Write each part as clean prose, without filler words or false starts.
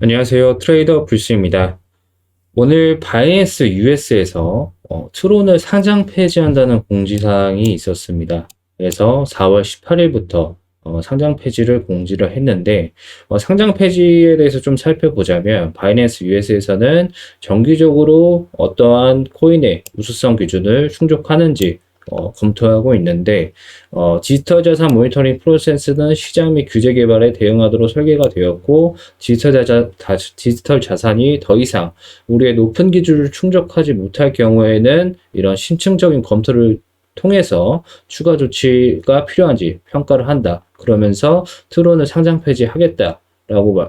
안녕하세요. 트레이더 불스입니다. 오늘 바이낸스 US에서 트론을 상장 폐지한다는 공지사항이 있었습니다. 그래서 4월 18일부터 상장 폐지를 공지를 했는데 상장 폐지에 대해서 좀 살펴보자면 바이낸스 US에서는 정기적으로 어떠한 코인의 우수성 기준을 충족하는지 검토하고 있는데 디지털 자산 모니터링 프로세스는 시장 및 규제 개발에 대응하도록 설계가 되었고 디지털 자산이 더 이상 우리의 높은 기준을 충족하지 못할 경우에는 이런 심층적인 검토를 통해서 추가 조치가 필요한지 평가를 한다. 그러면서 트론을 상장 폐지하겠다라고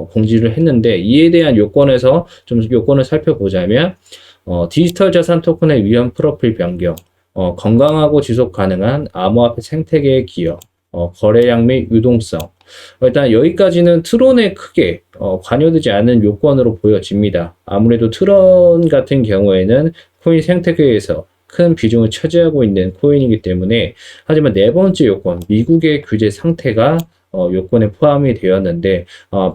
공지를 했는데 이에 대한 요건에서 좀 요건을 살펴보자면 디지털 자산 토큰의 위험 프로필 변경, 건강하고 지속 가능한 암호화폐 생태계의 기여, 거래량 및 유동성. 일단 여기까지는 트론에 크게 관여되지 않는 요건으로 보여집니다. 아무래도 트론 같은 경우에는 코인 생태계에서 큰 비중을 차지하고 있는 코인이기 때문에 하지만 네 번째 요건, 미국의 규제 상태가 요건에 포함이 되었는데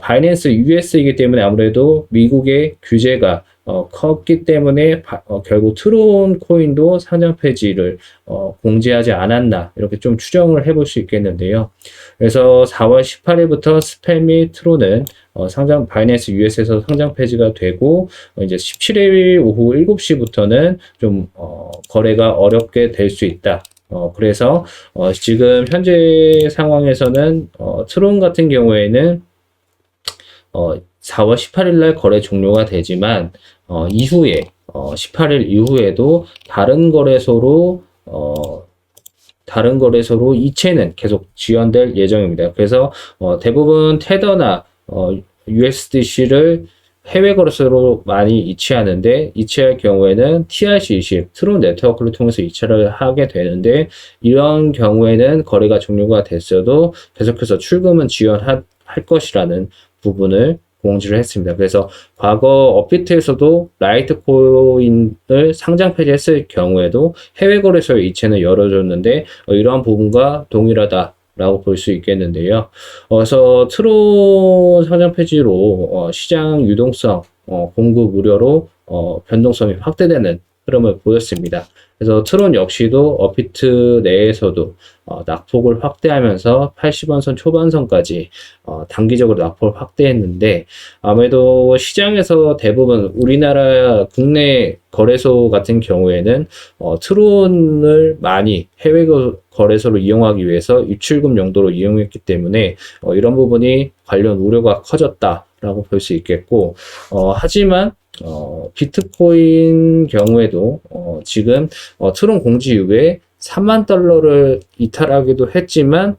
바이낸스 US이기 때문에 아무래도 미국의 규제가 컸기 때문에 결국 트론 코인도 상장 폐지를 공지하지 않았나 이렇게 좀 추정을 해볼 수 있겠는데요. 그래서 4월 18일부터 스팸 및 트론은 바이낸스 US에서 상장 폐지가 되고 이제 17일 오후 7시부터는 좀 거래가 어렵게 될 수 있다. 그래서 지금 현재 상황에서는 트론 같은 경우에는 4월 18일 날 거래 종료가 되지만 이후에 18일 이후에도 다른 거래소로 이체는 계속 지연될 예정입니다. 그래서 대부분 테더나 USDC를 해외 거래소로 많이 이체하는데 이체할 경우에는 TRC20 트론 네트워크를 통해서 이체를 하게 되는데 이런 경우에는 거래가 종료가 됐어도 계속해서 출금은 지연할 것이라는 부분을 공지를 했습니다. 그래서 과거 업비트에서도 라이트코인을 상장 폐지했을 경우에도 해외 거래소의 이체는 열어줬는데 이러한 부분과 동일하다라고 볼 수 있겠는데요. 그래서 트론 상장 폐지로 시장 유동성, 공급 우려로 변동성이 확대되는 흐름을 보였습니다. 그래서 트론 역시도 업비트 내에서도 낙폭을 확대하면서 80원선 초반선까지 단기적으로 낙폭을 확대했는데 아무래도 시장에서 대부분 우리나라 국내 거래소 같은 경우에는 트론을 많이 해외 거래소로 이용하기 위해서 입출금 용도로 이용했기 때문에 이런 부분이 관련 우려가 커졌다라고 볼 수 있겠고 하지만 비트코인 경우에도 지금 트론 공지 이후에 3만 달러를 이탈하기도 했지만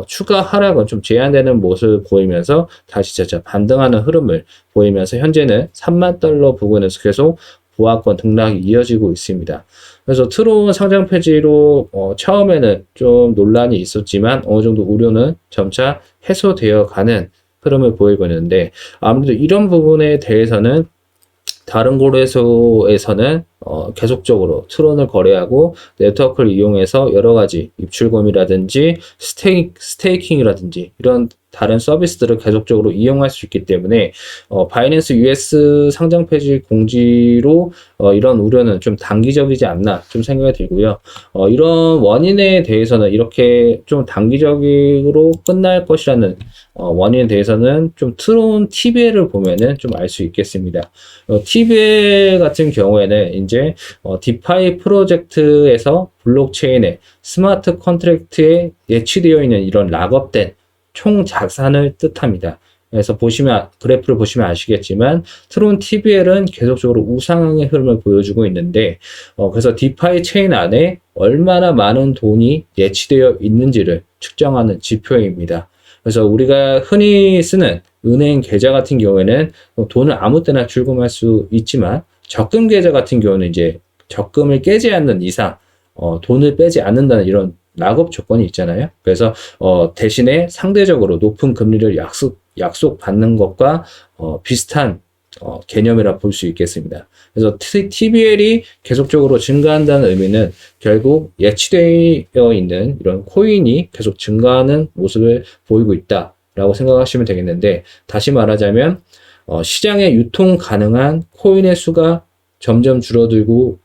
추가 하락은 좀 제한되는 모습을 보이면서 다시 재차 반등하는 흐름을 보이면서 현재는 3만 달러 부근에서 계속 보합권 등락이 이어지고 있습니다. 그래서 트론 상장 폐지로 처음에는 좀 논란이 있었지만 어느 정도 우려는 점차 해소되어 가는 흐름을 보이고 있는데 아무래도 이런 부분에 대해서는 다른 거래소에서는 계속적으로 트론을 거래하고 네트워크를 이용해서 여러 가지 입출금이라든지 스테이킹이라든지 이런 다른 서비스들을 계속적으로 이용할 수 있기 때문에 바이낸스 US 상장 폐지 공지로 이런 우려는 좀 단기적이지 않나 좀 생각이 들고요. 이런 원인에 대해서는 이렇게 좀 단기적으로 끝날 것이라는 원인에 대해서는 좀 트론 TBL을 보면은 좀 알 수 있겠습니다. TBL 같은 경우에는 이제 디파이 프로젝트에서 블록체인의 스마트 컨트랙트에 예치되어 있는 이런 락업된 총 자산을 뜻합니다. 그래서 그래프를 보시면 아시겠지만 트론 TBL은 계속적으로 우상향의 흐름을 보여주고 있는데 그래서 디파이 체인 안에 얼마나 많은 돈이 예치되어 있는지를 측정하는 지표입니다. 그래서 우리가 흔히 쓰는 은행 계좌 같은 경우에는 돈을 아무 때나 출금할 수 있지만 적금 계좌 같은 경우는 이제 적금을 깨지 않는 이상 돈을 빼지 않는다는 이런 락업 조건이 있잖아요. 그래서 대신에 상대적으로 높은 금리를 약속받는 것과 비슷한 개념이라 볼 수 있겠습니다. 그래서 TBL이 계속적으로 증가한다는 의미는 결국 예치되어 있는 이런 코인이 계속 증가하는 모습을 보이고 있다라고 생각하시면 되겠는데 다시 말하자면 시장에 유통 가능한 코인의 수가 점점 줄어들고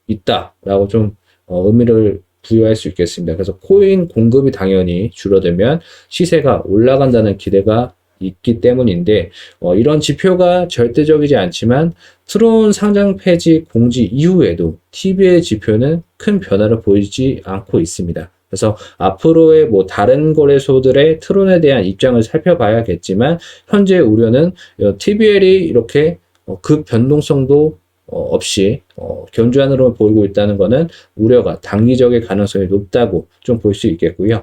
있다라고 좀 의미를 부여할 수 있겠습니다. 그래서 코인 공급이 당연히 줄어들면 시세가 올라간다는 기대가 있기 때문인데 이런 지표가 절대적이지 않지만 트론 상장 폐지 공지 이후에도 TBL 지표는 큰 변화를 보이지 않고 있습니다. 그래서 앞으로의 다른 거래소들의 트론에 대한 입장을 살펴봐야겠지만 현재 우려는 TBL이 이렇게 그 변동성도 없이 견조한 흐름을 보이고 있다는 것은 우려가 단기적일 가능성이 높다고 좀 볼 수 있겠고요.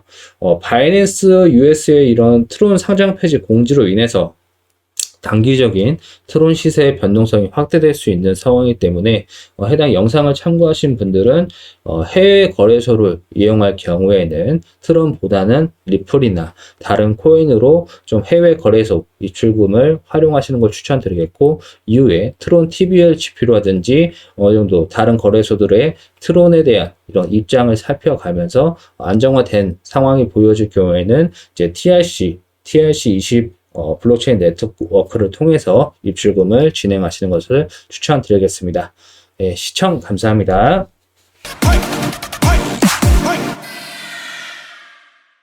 바이낸스 US의 이런 트론 상장 폐지 공지로 인해서 단기적인 트론 시세의 변동성이 확대될 수 있는 상황이기 때문에 해당 영상을 참고하신 분들은 해외 거래소를 이용할 경우에는 트론보다는 리플이나 다른 코인으로 좀 해외 거래소 입출금을 활용하시는 걸 추천드리겠고, 이후에 트론 TBL 지표라든지 어느 정도 다른 거래소들의 트론에 대한 이런 입장을 살펴가면서 안정화된 상황이 보여질 경우에는 이제 TRC20 블록체인 네트워크를 통해서 입출금을 진행하시는 것을 추천드리겠습니다. 네, 시청 감사합니다.